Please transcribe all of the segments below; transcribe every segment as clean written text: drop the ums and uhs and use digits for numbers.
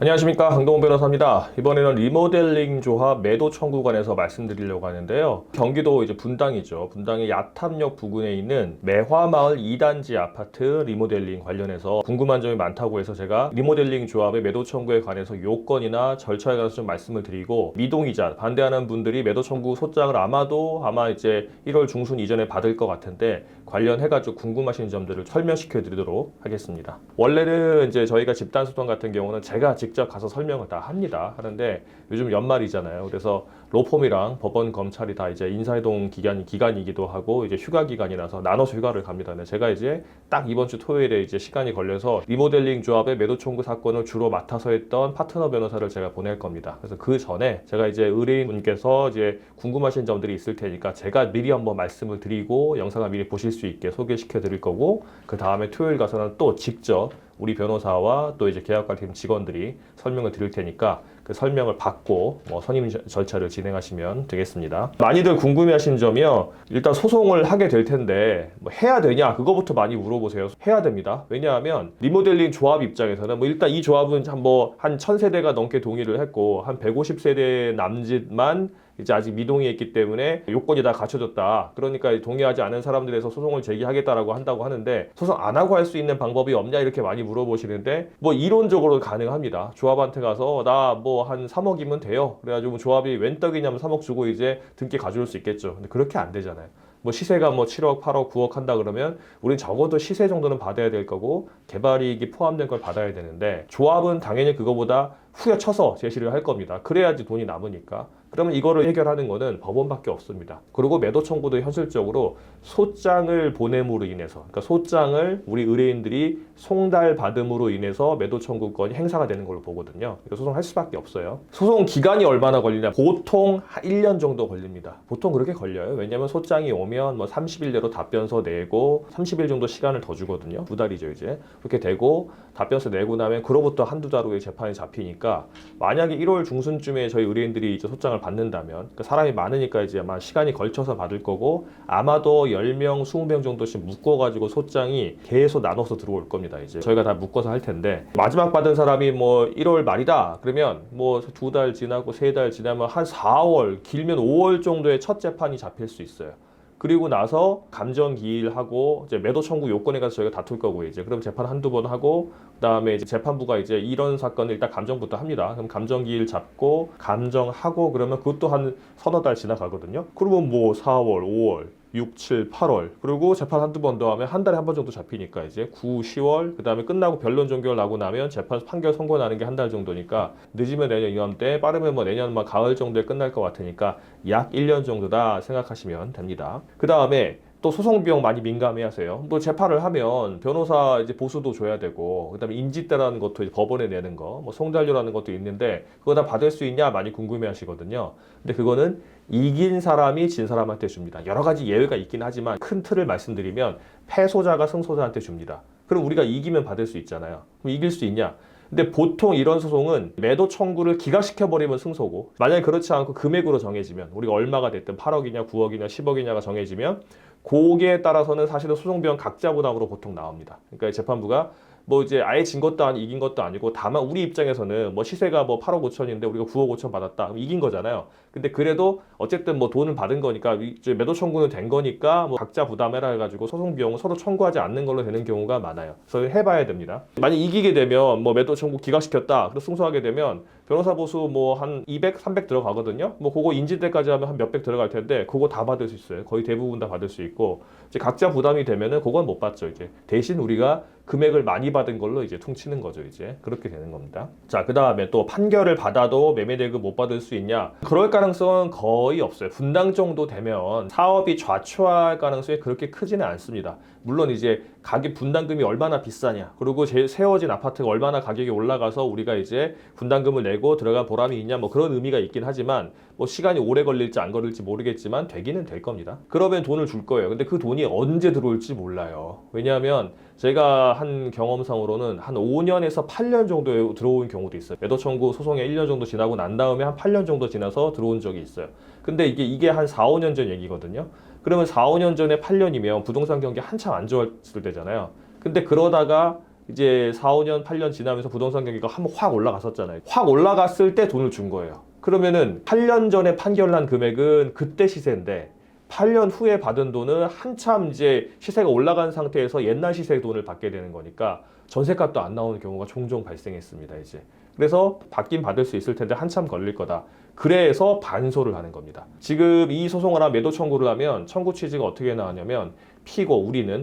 안녕하십니까, 강동원 변호사입니다. 이번에는 리모델링 조합 매도 청구 관해서 말씀드리려고 하는데요. 경기도 이제 분당이죠. 분당의 야탐역 부근에 있는 매화마을 2단지 아파트 리모델링 관련해서 궁금한 점이 많다고 해서 제가 리모델링 조합의 매도 청구에 관해서 요건이나 절차에 관해서 좀 말씀을 드리고, 미동이자 반대하는 분들이 매도 청구 소장을 아마 이제 1월 중순 이전에 받을 것 같은데, 관련해가지고 궁금하신 점들을 설명시켜 드리도록 하겠습니다. 원래는 이제 저희가 집단 소송 같은 경우는 제가 직접 가서 설명을 다 합니다. 하는데 요즘 연말이잖아요. 그래서 로펌이랑 법원, 검찰이 다 이제 인사이동 기간이기도 하고 이제 휴가 기간이라서 나눠서 휴가를 갑니다. 근데 제가 이제 딱 이번 주 토요일에 이제 시간이 걸려서 리모델링 조합의 매도 청구 사건을 주로 맡아서 했던 파트너 변호사를 제가 보낼 겁니다. 그래서 그 전에 제가 이제 의뢰인분께서 이제 궁금하신 점들이 있을 테니까 제가 미리 한번 말씀을 드리고 영상을 미리 보실 수 있게 소개시켜 드릴 거고, 그 다음에 토요일 가서는 또 직접 우리 변호사와 또 이제 계약관리팀 직원들이 설명을 드릴 테니까 그 설명을 받고 선임 절차를 진행하시면 되겠습니다. 많이들 궁금해하신 점이요. 일단 소송을 하게 될 텐데 해야 되냐? 그거부터 많이 물어보세요. 해야 됩니다. 왜냐하면 리모델링 조합 입장에서는 일단 이 조합은 한 1000세대가 넘게 동의를 했고 한 150세대 남짓만 이제 아직 미동의에 있기 때문에 요건이 다 갖춰졌다. 그러니까 동의하지 않은 사람들에서 소송을 제기하겠다라고 한다고 하는데, 소송 안 하고 할 수 있는 방법이 없냐 이렇게 많이 물어보시는데, 이론적으로 가능합니다. 조합한테 가서 나 한 3억이면 돼요. 그래가지고 조합이 웬 떡이냐면 3억 주고 이제 등기 가져올 수 있겠죠. 근데 그렇게 안 되잖아요. 시세가 7억, 8억, 9억 한다 그러면 우린 적어도 시세 정도는 받아야 될 거고 개발이익이 포함된 걸 받아야 되는데, 조합은 당연히 그거보다 후려쳐서 제시를 할 겁니다. 그래야지 돈이 남으니까. 그러면 이거를 해결하는 거는 법원밖에 없습니다. 그리고 매도 청구도 현실적으로 소장을 보냄으로 인해서, 그러니까 소장을 우리 의뢰인들이 송달받음으로 인해서 매도 청구권이 행사가 되는 걸로 보거든요. 소송할 수밖에 없어요. 소송 기간이 얼마나 걸리냐? 보통 1년 정도 걸립니다. 보통 그렇게 걸려요. 왜냐면 소장이 오면 30일 내로 답변서 내고 30일 정도 시간을 더 주거든요. 2달이죠 이제. 그렇게 되고 답변서 내고 나면 그로부터 한두 달 후에 재판이 잡히니까, 만약에 1월 중순쯤에 저희 의뢰인들이 이제 소장을 받는다면, 그러니까 사람이 많으니까 이제 아마 시간이 걸쳐서 받을 거고, 아마도 10명, 20명 정도씩 묶어가지고 소장이 계속 나눠서 들어올 겁니다. 이제 저희가 다 묶어서 할 텐데, 마지막 받은 사람이 1월 말이다 그러면 2달 지나고 3달 지나면 한 4월, 길면 5월 정도에 첫 재판이 잡힐 수 있어요. 그리고 나서 감정기일하고 이제 매도 청구 요건에 가서 저희가 다툴 거고, 이제 그럼 재판 한두 번 하고 그다음에 이제 재판부가 이제 이런 사건을 일단 감정부터 합니다. 그럼 감정기일 잡고 감정하고 그러면 그것도 한 서너 달 지나가거든요. 그러면 4월, 5월, 6, 7, 8월, 그리고 재판 한두 번 더 하면 한 달에 한 번 정도 잡히니까 이제 9, 10월, 그 다음에 끝나고 변론 종결 나고 나면 재판 판결 선고 나는 게 한 달 정도니까, 늦으면 내년 이맘때, 빠르면 내년 가을 정도에 끝날 것 같으니까 약 1년 정도다 생각하시면 됩니다. 그 다음에 또 소송 비용 많이 민감해 하세요. 또 재판을 하면 변호사 이제 보수도 줘야 되고, 그다음에 인지대라는 것도 이제 법원에 내는 거, 송달료라는 것도 있는데 그거 다 받을 수 있냐 많이 궁금해 하시거든요. 근데 그거는 이긴 사람이 진 사람한테 줍니다. 여러 가지 예외가 있긴 하지만 큰 틀을 말씀드리면 패소자가 승소자한테 줍니다. 그럼 우리가 이기면 받을 수 있잖아요. 그럼 이길 수 있냐? 근데 보통 이런 소송은 매도 청구를 기각시켜버리면 승소고, 만약에 그렇지 않고 금액으로 정해지면, 우리가 얼마가 됐든 8억이냐 9억이냐 10억이냐가 정해지면 거기에 따라서는 사실은 소송비용 각자 부담으로 보통 나옵니다. 그러니까 재판부가 이제 아예 진 것도 아니고 이긴 것도 아니고, 다만 우리 입장에서는 시세가 8억 5천인데 우리가 9억 5천 받았다. 그럼 이긴 거잖아요. 근데 그래도 어쨌든 돈을 받은 거니까, 이제 매도 청구는 된 거니까 각자 부담해라 해가지고 소송 비용을 서로 청구하지 않는 걸로 되는 경우가 많아요. 그래서 해봐야 됩니다. 만약 이기게 되면 매도 청구 기각시켰다. 그래서 승소하게 되면 변호사 보수 한 200, 300 들어가거든요. 그거 인지대까지 하면 한 몇백 들어갈 텐데 그거 다 받을 수 있어요. 거의 대부분 다 받을 수 있고, 이제 각자 부담이 되면은 그건 못 받죠. 이제 대신 우리가 금액을 많이 받은 걸로 이제 퉁치는 거죠. 이제 그렇게 되는 겁니다. 자, 그 다음에 또 판결을 받아도 매매대금 못 받을 수 있냐? 그럴 가능성은 거의 없어요. 분당 정도 되면 사업이 좌초할 가능성이 그렇게 크지는 않습니다. 물론 이제 가격 분담금이 얼마나 비싸냐, 그리고 세워진 아파트가 얼마나 가격이 올라가서 우리가 이제 분담금을 내고 들어간 보람이 있냐, 그런 의미가 있긴 하지만 시간이 오래 걸릴지 안 걸릴지 모르겠지만 되기는 될 겁니다. 그러면 돈을 줄 거예요. 근데 그 돈이 언제 들어올지 몰라요. 왜냐하면 제가 한 경험상으로는 한 5년에서 8년 정도에 들어온 경우도 있어요. 매도 청구 소송에 1년 정도 지나고 난 다음에 한 8년 정도 지나서 들어온 적이 있어요. 근데 이게 한 4, 5년 전 얘기거든요. 그러면 4, 5년 전에 8년이면 부동산 경기 한참 안 좋았을 때잖아요. 근데 그러다가 이제 4, 5년, 8년 지나면서 부동산 경기가 한번 확 올라갔었잖아요. 확 올라갔을 때 돈을 준 거예요. 그러면은 8년 전에 판결난 금액은 그때 시세인데 8년 후에 받은 돈은 한참 이제 시세가 올라간 상태에서 옛날 시세의 돈을 받게 되는 거니까 전세값도 안 나오는 경우가 종종 발생했습니다, 이제. 그래서 받긴 받을 수 있을 텐데 한참 걸릴 거다. 그래서 반소를 하는 겁니다. 지금 이 소송을 하면 매도 청구를 하면 청구 취지가 어떻게 나왔냐면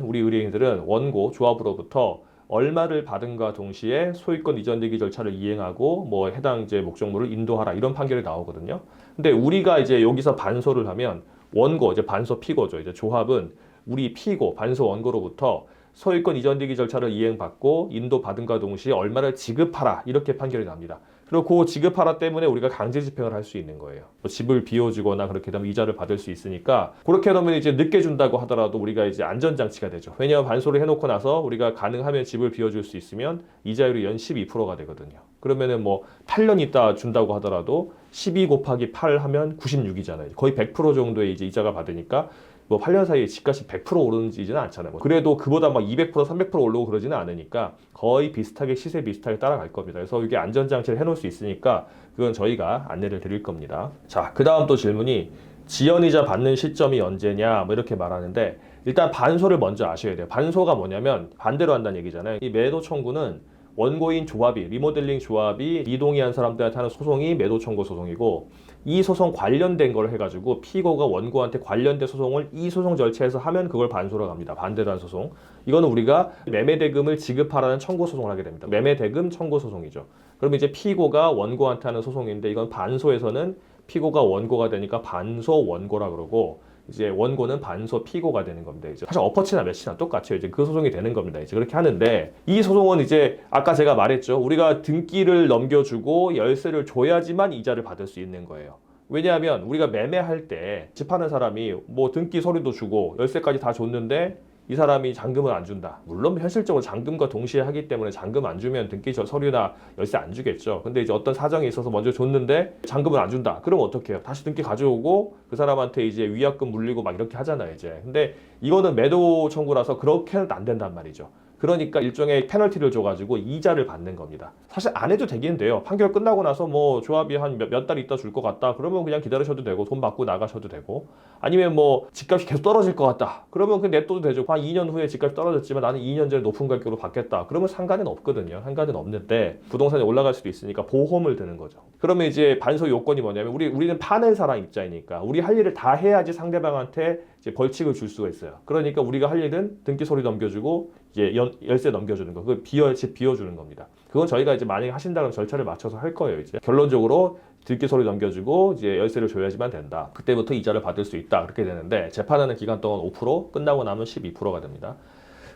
우리 의뢰인들은 원고 조합으로부터 얼마를 받은과 동시에 소유권 이전 대기 절차를 이행하고 뭐 해당 이제 목적물을 인도하라 이런 판결이 나오거든요. 근데 우리가 이제 여기서 반소를 하면 원고 이제 반소 피고죠. 이제 조합은 우리 피고 반소 원고로부터 소유권 이전 대기 절차를 이행받고 인도받은과 동시에 얼마를 지급하라 이렇게 판결이 납니다. 그리고 그 지급하라 때문에 우리가 강제 집행을 할 수 있는 거예요. 뭐 집을 비워주거나 그렇게 되면 이자를 받을 수 있으니까 그렇게 하면 이제 늦게 준다고 하더라도 우리가 이제 안전장치가 되죠. 왜냐하면 반소를 해놓고 나서 우리가 가능하면 집을 비워줄 수 있으면 이자율이 연 12%가 되거든요. 그러면은 뭐 8년 있다 준다고 하더라도 12 곱하기 8 하면 96이잖아요. 거의 100% 정도의 이제 이자가 받으니까 뭐 8년 사이에 집값이 100% 오르지는 않잖아요. 그래도 그보다 막 200%, 300% 오르고 그러지는 않으니까 거의 비슷하게 시세 비슷하게 따라갈 겁니다. 그래서 이게 안전장치를 해놓을 수 있으니까 그건 저희가 안내를 드릴 겁니다. 자, 그 다음 또 질문이 지연이자 받는 시점이 언제냐 뭐 이렇게 말하는데 일단 반소를 먼저 아셔야 돼요. 반소가 뭐냐면 반대로 한다는 얘기잖아요. 이 매도 청구는 원고인 조합이 리모델링 조합이 이동의한 사람들한테 하는 소송이 매도 청구 소송이고 이 소송 관련된 걸 해가지고 피고가 원고한테 관련된 소송을 이 소송 절차에서 하면 그걸 반소라고 합니다. 반대로 한 소송. 이거는 우리가 매매대금을 지급하라는 청구 소송을 하게 됩니다. 매매대금 청구 소송이죠. 그러면 이제 피고가 원고한테 하는 소송인데 이건 반소에서는 피고가 원고가 되니까 반소 원고라 그러고 이제 원고는 반소 피고가 되는 겁니다. 이제 사실 엎어치나 몇치나 똑같죠. 이제 그 소송이 되는 겁니다. 이제 그렇게 하는데 이 소송은 이제 아까 제가 말했죠. 우리가 등기를 넘겨주고 열쇠를 줘야지만 이자를 받을 수 있는 거예요. 왜냐하면 우리가 매매할 때 집 파는 사람이 뭐 등기 서류도 주고 열쇠까지 다 줬는데 이 사람이 잔금을 안 준다. 물론 현실적으로 잔금과 동시에 하기 때문에 잔금 안 주면 등기 서류나 열쇠 안 주겠죠. 근데 이제 어떤 사정이 있어서 먼저 줬는데 잔금을 안 준다. 그럼 어떻게 해요? 다시 등기 가져오고 그 사람한테 이제 위약금 물리고 막 이렇게 하잖아요, 이제. 근데 이거는 매도 청구라서 그렇게는 안 된단 말이죠. 그러니까 일종의 페널티를 줘가지고 이자를 받는 겁니다. 사실 안 해도 되긴 돼요. 판결 끝나고 나서 뭐 조합이 한 몇 달 있다 줄 것 같다. 그러면 그냥 기다리셔도 되고 돈 받고 나가셔도 되고 아니면 뭐 집값이 계속 떨어질 것 같다. 그러면 그냥 냅둬도 되죠. 한 2년 후에 집값이 떨어졌지만 나는 2년 전에 높은 가격으로 받겠다. 그러면 상관은 없거든요. 상관은 없는데 부동산이 올라갈 수도 있으니까 보험을 드는 거죠. 그러면 이제 반소 요건이 뭐냐면 우리는 파는 사람 입장이니까 우리 할 일을 다 해야지 상대방한테 이제 벌칙을 줄 수가 있어요. 그러니까 우리가 할 일은 등기 서류 넘겨주고 이제 열쇠 넘겨주는 거, 그 집 비워주는 겁니다. 그건 저희가 이제 만약에 하신다면 절차를 맞춰서 할 거예요. 이제 결론적으로 등기 서류 넘겨주고 이제 열쇠를 줘야지만 된다. 그때부터 이자를 받을 수 있다. 그렇게 되는데 재판하는 기간 동안 5%, 끝나고 나면 12%가 됩니다.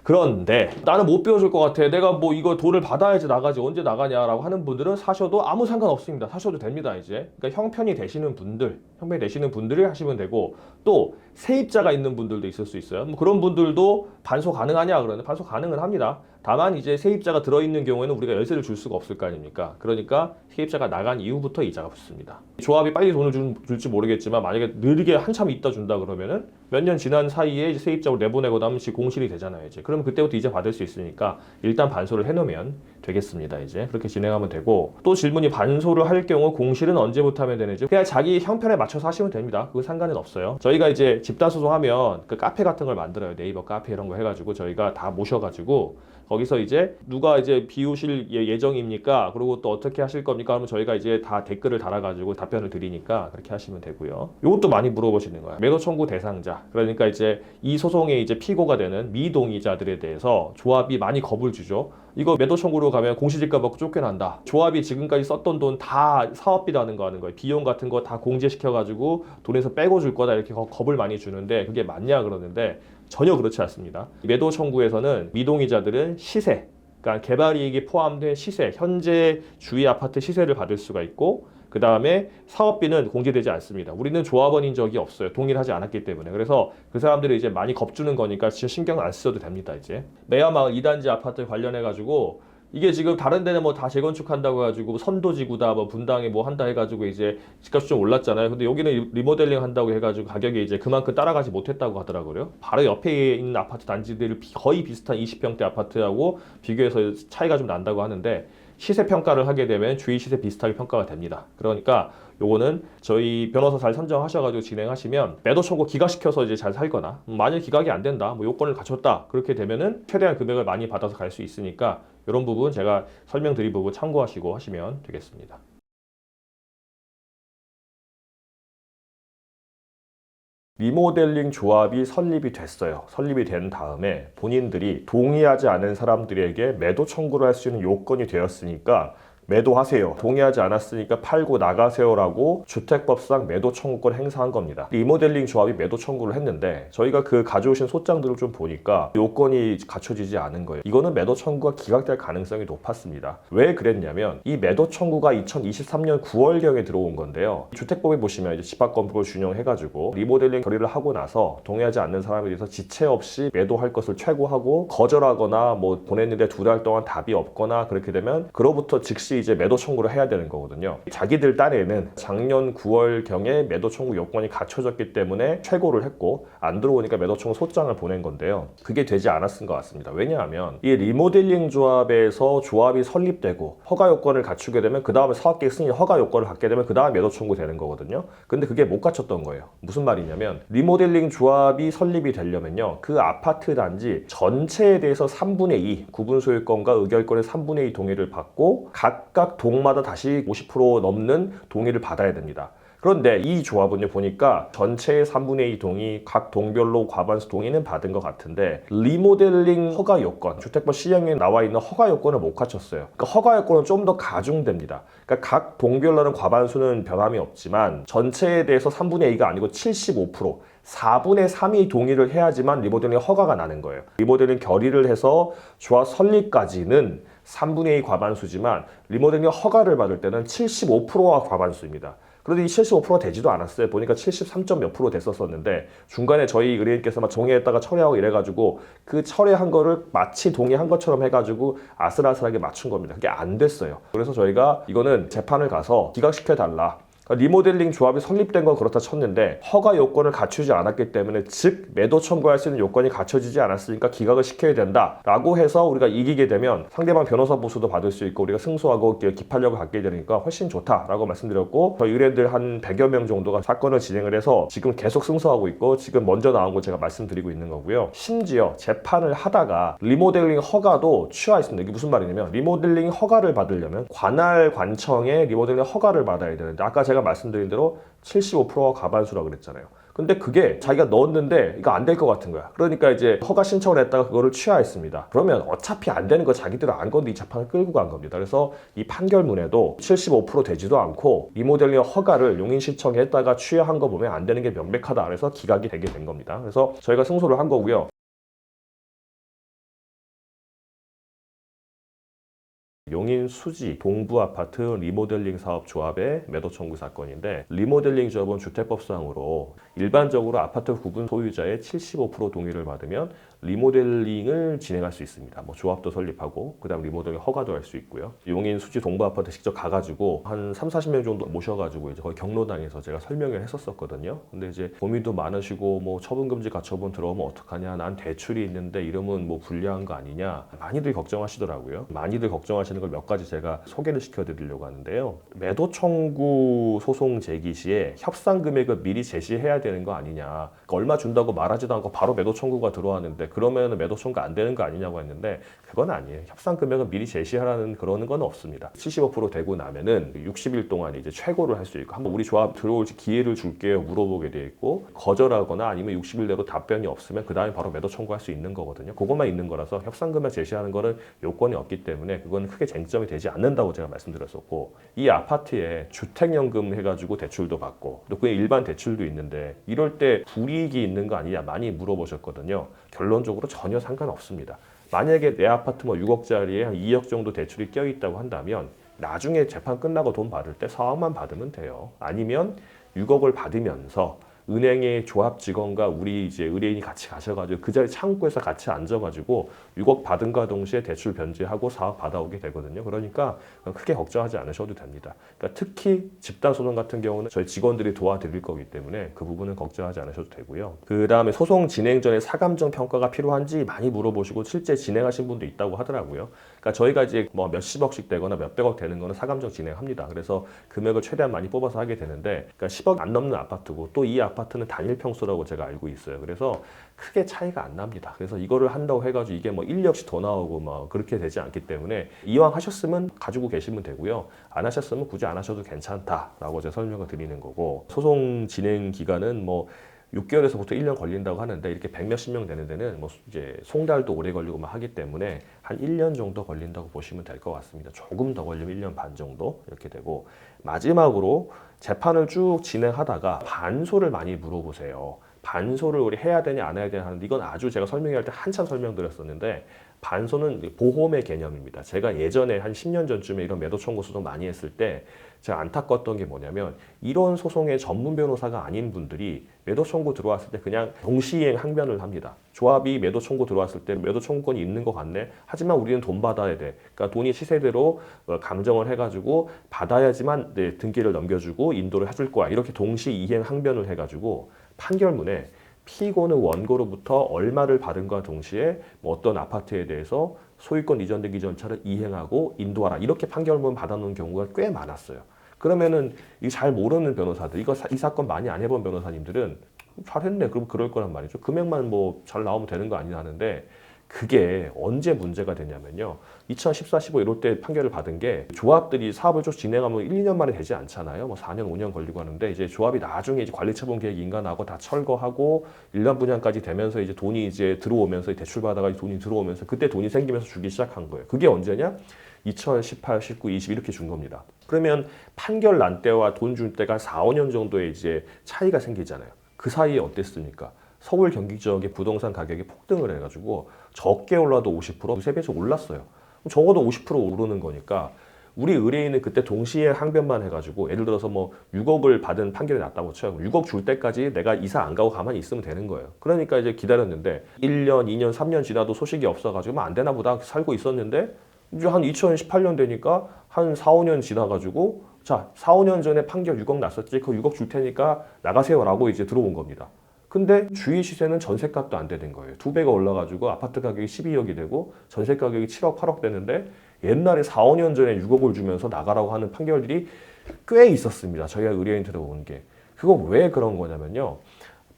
그런데 나는 못 비워줄 것 같아. 내가 뭐 이거 돈을 받아야지 나가지 언제 나가냐라고 하는 분들은 사셔도 아무 상관없습니다. 사셔도 됩니다. 이제 그러니까 형편이 되시는 분들이 하시면 되고 또 세입자가 있는 분들도 있을 수 있어요. 뭐 그런 분들도 반소 가능하냐 그러는데 반소 가능은 합니다. 다만 이제 세입자가 들어있는 경우에는 우리가 열쇠를 줄 수가 없을 거 아닙니까? 그러니까 세입자가 나간 이후부터 이자가 붙습니다. 조합이 빨리 돈을 줄지 모르겠지만 만약에 느리게 한참 있다 준다 그러면은 몇 년 지난 사이에 이제 세입자로 내보내고 나면 공실이 되잖아요. 이제 그러면 그때부터 이자 받을 수 있으니까 일단 반소를 해놓으면 되겠습니다. 이제 그렇게 진행하면 되고 또 질문이 반소를 할 경우 공실은 언제부터 하면 되는지 그냥 자기 형편에 맞춰서 하시면 됩니다. 그거 상관은 없어요. 저희가 이제 집단 소송하면 그 카페 같은 걸 만들어요. 네이버 카페 이런 거 해가지고 저희가 다 모셔가지고 거기서 이제 누가 이제 비우실 예정입니까? 그리고 또 어떻게 하실 겁니까? 하면 저희가 이제 다 댓글을 달아가지고 답변을 드리니까 그렇게 하시면 되고요. 이것도 많이 물어보시는 거예요. 매도 청구 대상자. 그러니까 이제 이 소송의 이제 피고가 되는 미동의자들에 대해서 조합이 많이 겁을 주죠. 이거 매도 청구로 가면 공시지가 받고 쫓겨난다. 조합이 지금까지 썼던 돈 다 사업비라는 거 하는 거예요. 비용 같은 거 다 공제시켜가지고 돈에서 빼고 줄 거다 이렇게 겁을 많이 주는데 그게 맞냐 그러는데 전혀 그렇지 않습니다. 매도 청구에서는 미동의자들은 시세, 그러니까 개발이익이 포함된 시세, 현재 주위 아파트 시세를 받을 수가 있고 그 다음에 사업비는 공제되지 않습니다. 우리는 조합원인 적이 없어요. 동일하지 않았기 때문에. 그래서 그 사람들이 이제 많이 겁주는 거니까 진짜 신경 안 써도 됩니다. 이제 매화마을 2단지 아파트 관련해가지고 이게 지금 다른 데는 뭐 다 재건축한다고 해가지고 선도지구다 뭐 분당에 뭐 한다 해가지고 이제 집값이 좀 올랐잖아요. 근데 여기는 리모델링 한다고 해가지고 가격이 이제 그만큼 따라가지 못했다고 하더라고요. 바로 옆에 있는 아파트 단지들 거의 비슷한 20평대 아파트하고 비교해서 차이가 좀 난다고 하는데 시세 평가를 하게 되면 주위 시세 비슷하게 평가가 됩니다. 그러니까 요거는 저희 변호사 잘 선정하셔가지고 진행하시면 매도 청구 기각시켜서 이제 잘 살거나 만약 기각이 안 된다, 뭐 요건을 갖췄다 그렇게 되면은 최대한 금액을 많이 받아서 갈 수 있으니까 이런 부분 제가 설명드린 부분 참고하시고 하시면 되겠습니다. 리모델링 조합이 설립이 됐어요. 설립이 된 다음에 본인들이 동의하지 않은 사람들에게 매도 청구를 할 수 있는 요건이 되었으니까 매도하세요. 동의하지 않았으니까 팔고 나가세요라고 주택법상 매도 청구권 행사한 겁니다. 리모델링 조합이 매도 청구를 했는데 저희가 그 가져오신 소장들을 좀 보니까 요건이 갖춰지지 않은 거예요. 이거는 매도 청구가 기각될 가능성이 높았습니다. 왜 그랬냐면 이 매도 청구가 2023년 9월경에 들어온 건데요. 주택법에 보시면 이제 집합건물을 준용해가지고 리모델링 결의를 하고 나서 동의하지 않는 사람에 대해서 지체 없이 매도할 것을 최고하고 거절하거나 뭐 보냈는데 2달 동안 답이 없거나 그렇게 되면 그로부터 즉시 이제 매도 청구를 해야 되는 거거든요. 자기들 딴에는 작년 9월경에 매도 청구 요건이 갖춰졌기 때문에 최고를 했고 안 들어오니까 매도 청구 소장을 보낸 건데요. 그게 되지 않았을 것 같습니다. 왜냐하면 이 리모델링 조합에서 조합이 설립되고 허가 요건을 갖추게 되면 그 다음에 사업계획 승인 허가 요건을 갖게 되면 그 다음에 매도 청구 되는 거거든요. 근데 그게 못 갖췄던 거예요. 무슨 말이냐면 리모델링 조합이 설립이 되려면요. 그 아파트 단지 전체에 대해서 3분의 2 구분 소유권과 의결권의 3분의 2 동의를 받고 각각 동마다 다시 50% 넘는 동의를 받아야 됩니다. 그런데 이 조합은요 보니까 전체의 3분의 2 동의, 각 동별로 과반수 동의는 받은 것 같은데 리모델링 허가 요건, 주택법 시행에 나와 있는 허가 요건을 못 갖췄어요. 그러니까 허가 요건은 좀 더 가중됩니다. 그러니까 각 동별로는 과반수는 변함이 없지만 전체에 대해서 3분의 2가 아니고 75%, 4분의 3이 동의를 해야지만 리모델링 허가가 나는 거예요. 리모델링 결의를 해서 조합 설립까지는 3분의 2 과반수지만 리모델링 허가를 받을 때는 75%가 과반수입니다. 그런데 이 75%가 되지도 않았어요. 보니까 73점 몇 프로 됐었는데 중간에 저희 의뢰인께서 막 정리했다가 철회하고 이래가지고 그 철회한 거를 마치 동의한 것처럼 해가지고 아슬아슬하게 맞춘 겁니다. 그게 안 됐어요. 그래서 저희가 이거는 재판을 가서 기각시켜달라. 리모델링 조합이 설립된 건 그렇다 쳤는데 허가 요건을 갖추지 않았기 때문에 즉 매도 청구할 수 있는 요건이 갖춰지지 않았으니까 기각을 시켜야 된다 라고 해서 우리가 이기게 되면 상대방 변호사 보수도 받을 수 있고 우리가 승소하고 기판력을 갖게 되니까 훨씬 좋다라고 말씀드렸고 저희 의뢰인들 한 100여 명 정도가 사건을 진행을 해서 지금 계속 승소하고 있고 지금 먼저 나온 거 제가 말씀드리고 있는 거고요. 심지어 재판을 하다가 리모델링 허가도 취하했습니다. 이게 무슨 말이냐면 리모델링 허가를 받으려면 관할 관청에 리모델링 허가를 받아야 되는데 아까 제가 말씀드린 대로 75%가 과반수라고 그랬잖아요. 근데 그게 자기가 넣었는데 이거 안 될 것 같은 거야. 그러니까 이제 허가 신청을 했다가 그거를 취하했습니다. 그러면 어차피 안 되는 거 자기들은 안 건데 이 재판을 끌고 간 겁니다. 그래서 이 판결문에도 75% 되지도 않고 리모델링 허가를 용인 신청했다가 취하한 거 보면 안 되는 게 명백하다. 그래서 기각이 되게 된 겁니다. 그래서 저희가 승소를 한 거고요. 용인 수지 동부아파트 리모델링 사업 조합의 매도 청구 사건인데 리모델링 조합은 주택법상으로 일반적으로 아파트 구분 소유자의 75% 동의를 받으면 리모델링을 진행할 수 있습니다. 뭐 조합도 설립하고 그다음 리모델링 허가도 할 수 있고요. 용인 수지 동부아파트 직접 가가지고 한 30-40명 정도 모셔가지고 이제 거기 경로당에서 제가 설명을 했었거든요. 근데 이제 고민도 많으시고 뭐 처분금지 가처분 들어오면 어떡하냐, 난 대출이 있는데 이러면 뭐 불리한 거 아니냐 많이들 걱정하시더라고요. 많이들 걱정하시는 걸 몇 가지 제가 소개를 시켜드리려고 하는데요. 매도 청구 소송 제기 시에 협상 금액을 미리 제시해야 되는 거 아니냐. 그러니까 얼마 준다고 말하지도 않고 바로 매도 청구가 들어왔는데 그러면 매도 청구 안 되는 거 아니냐고 했는데 그건 아니에요. 협상 금액을 미리 제시하라는 그러는 건 없습니다. 75% 되고 나면은 60일 동안 이제 최고를 할 수 있고 한번 우리 조합 들어올지 기회를 줄게요 물어보게 돼 있고 거절하거나 아니면 60일 내로 답변이 없으면 그 다음에 바로 매도 청구할 수 있는 거거든요. 그것만 있는 거라서 협상 금액 제시하는 거는 요건이 없기 때문에 그건 크게 쟁점이 되지 않는다고 제가 말씀드렸었고 이 아파트에 주택연금 해가지고 대출도 받고 또 그게 일반 대출도 있는데 이럴 때 불이익이 있는 거 아니냐 많이 물어보셨거든요. 결론적으로 전혀 상관없습니다. 만약에 내 아파트 뭐 6억짜리에 한 2억 정도 대출이 껴있다고 한다면 나중에 재판 끝나고 돈 받을 때 4억만 받으면 돼요. 아니면 6억을 받으면서 은행의 조합 직원과 우리 이제 의뢰인이 같이 가셔가지고 그 자리 창구에서 같이 앉아가지고 6억 받은과 동시에 대출 변제하고 사업 받아오게 되거든요. 그러니까 크게 걱정하지 않으셔도 됩니다. 그러니까 특히 집단 소송 같은 경우는 저희 직원들이 도와드릴 거기 때문에 그 부분은 걱정하지 않으셔도 되고요. 그 다음에 소송 진행 전에 사감정 평가가 필요한지 많이 물어보시고 실제 진행하신 분도 있다고 하더라고요. 그러니까 저희가 이제 뭐 몇십억씩 되거나 몇백억 되는 거는 사감정 진행합니다. 그래서 금액을 최대한 많이 뽑아서 하게 되는데, 그러니까 10억 안 넘는 아파트고 또 이 아파트는 단일 평수라고 제가 알고 있어요. 그래서 크게 차이가 안 납니다. 그래서 이거를 한다고 해가지고 이게 뭐 1억씩 더 나오고 뭐 그렇게 되지 않기 때문에 이왕 하셨으면 가지고 계시면 되고요. 안 하셨으면 굳이 안 하셔도 괜찮다라고 제가 설명을 드리는 거고, 소송 진행 기간은 뭐 6개월에서부터 1년 걸린다고 하는데 이렇게 100몇십 명 되는 데는 뭐 이제 송달도 오래 걸리고 막 하기 때문에 한 1년 정도 걸린다고 보시면 될 것 같습니다. 조금 더 걸리면 1년 반 정도 이렇게 되고, 마지막으로 재판을 쭉 진행하다가 반소를 많이 물어보세요. 반소를 우리 해야 되냐 안 해야 되냐 하는데, 이건 아주 제가 설명할 때 한참 설명드렸었는데, 반소는 보험의 개념입니다. 제가 예전에 한 10년 전쯤에 이런 매도 청구 소송 많이 했을 때 제가 안타까웠던 게 뭐냐면, 이런 소송의 전문 변호사가 아닌 분들이 매도 청구 들어왔을 때 그냥 동시이행 항변을 합니다. 조합이 매도 청구 들어왔을 때 매도 청구권이 있는 것 같네. 하지만 우리는 돈 받아야 돼. 그러니까 돈이 시세대로 감정을 해가지고 받아야지만 내 등기를 넘겨주고 인도를 해줄 거야. 이렇게 동시이행 항변을 해가지고 판결문에 피고는 원고로부터 얼마를 받은과 동시에 뭐 어떤 아파트에 대해서 소유권 이전 등기 절차를 이행하고 인도하라, 이렇게 판결문 받아놓은 경우가 꽤 많았어요. 그러면은 이 잘 모르는 변호사들, 이 사건 많이 안 해본 변호사님들은 잘했네, 그럼 그럴 거란 말이죠. 금액만 뭐 잘 나오면 되는 거 아니냐 하는데, 그게 언제 문제가 되냐면요, 2014, 15 이럴 때 판결을 받은 게, 조합들이 사업을 좀 진행하면 1, 2년 만에 되지 않잖아요. 뭐 4년, 5년 걸리고 하는데, 이제 조합이 나중에 이제 관리처분 계획 인가하고 다 철거하고 일반 분양까지 되면서 이제 돈이 이제 들어오면서 대출 받아가지고 돈이 들어오면서 그때 돈이 생기면서 주기 시작한 거예요. 그게 언제냐? 2018, 19, 20 이렇게 준 겁니다. 그러면 판결 난 때와 돈 줄 때가 4, 5년 정도의 이제 차이가 생기잖아요. 그 사이에 어땠습니까? 서울 경기 지역의 부동산 가격이 폭등을 해가지고 적게 올라도 50%, 두세 배씩 올랐어요. 적어도 50% 오르는 거니까 우리 의뢰인은 그때 동시에 항변만 해가지고, 예를 들어서 뭐 6억을 받은 판결이 났다고 쳐요. 6억 줄 때까지 내가 이사 안 가고 가만히 있으면 되는 거예요. 그러니까 이제 기다렸는데 1년, 2년, 3년 지나도 소식이 없어가지고 뭐 안 되나 보다 살고 있었는데, 이제 한 2018년 되니까 한 4, 5년 지나가지고, 자, 4, 5년 전에 판결 6억 났었지, 그 6억 줄 테니까 나가세요라고 이제 들어온 겁니다. 근데 주위 시세는 전세값도 안 되는 거예요. 2배가 올라가지고 아파트 가격이 12억이 되고 전세 가격이 7억, 8억 되는데, 옛날에 4, 5년 전에 6억을 주면서 나가라고 하는 판결들이 꽤 있었습니다. 저희가 의뢰인 들어온 게. 그거 왜 그런 거냐면요,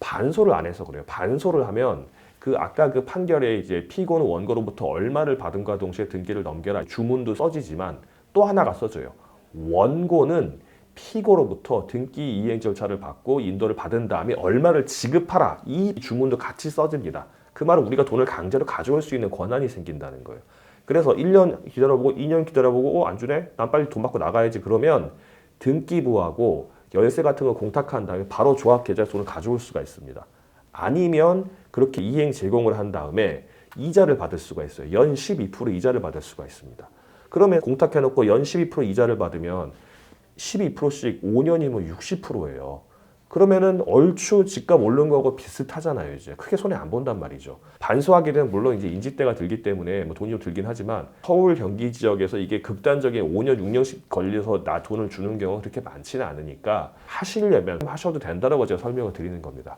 반소를 안 해서 그래요. 반소를 하면 아까 그 판결에 이제 피고는 원고로부터 얼마를 받은과 동시에 등기를 넘겨라 주문도 써지지만, 또 하나가 써져요. 원고는 피고로부터 등기 이행 절차를 받고 인도를 받은 다음에 얼마를 지급하라, 이 주문도 같이 써집니다. 그 말은 우리가 돈을 강제로 가져올 수 있는 권한이 생긴다는 거예요. 그래서 1년 기다려보고 2년 기다려보고 안 주네? 난 빨리 돈 받고 나가야지. 그러면 등기부하고 열세 같은 거 공탁한 다음에 바로 조합 계좌에서 돈을 가져올 수가 있습니다. 아니면 그렇게 이행 제공을 한 다음에 이자를 받을 수가 있어요. 연 12% 이자를 받을 수가 있습니다. 그러면 공탁해놓고 연 12% 이자를 받으면 12%씩 5년이면 60%예요. 그러면은 얼추 집값 오른 거하고 비슷하잖아요. 이제 크게 손해 안 본단 말이죠. 반소하게 되면 물론 이제 인지대가 들기 때문에 뭐 돈이 좀 들긴 하지만, 서울 경기 지역에서 이게 극단적인 5년, 6년씩 걸려서 나 돈을 주는 경우가 그렇게 많지는 않으니까 하시려면 하셔도 된다라고 제가 설명을 드리는 겁니다.